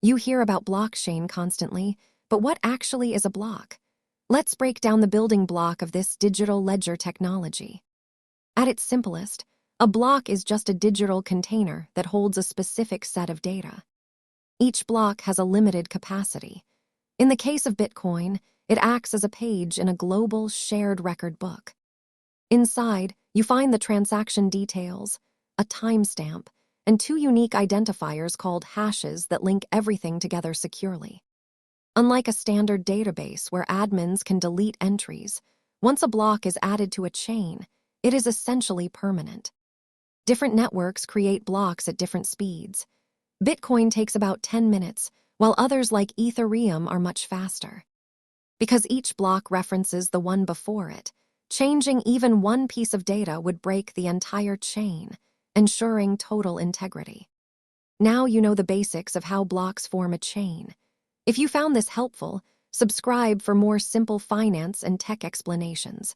You hear about blockchain constantly, but what actually is a block? Let's break down the building block of this digital ledger technology. At its simplest, a block is just a digital container that holds a specific set of data. Each block has a limited capacity. In the case of Bitcoin, it acts as a page in a global shared record book. Inside, you find the transaction details, a timestamp, and two unique identifiers called hashes that link everything together securely. Unlike a standard database where admins can delete entries, once a block is added to a chain, it is essentially permanent. Different networks create blocks at different speeds. Bitcoin takes about 10 minutes, while others like Ethereum are much faster. Because each block references the one before it, changing even one piece of data would break the entire chain, ensuring total integrity. Now you know the basics of how blocks form a chain. If you found this helpful, subscribe for more simple finance and tech explanations.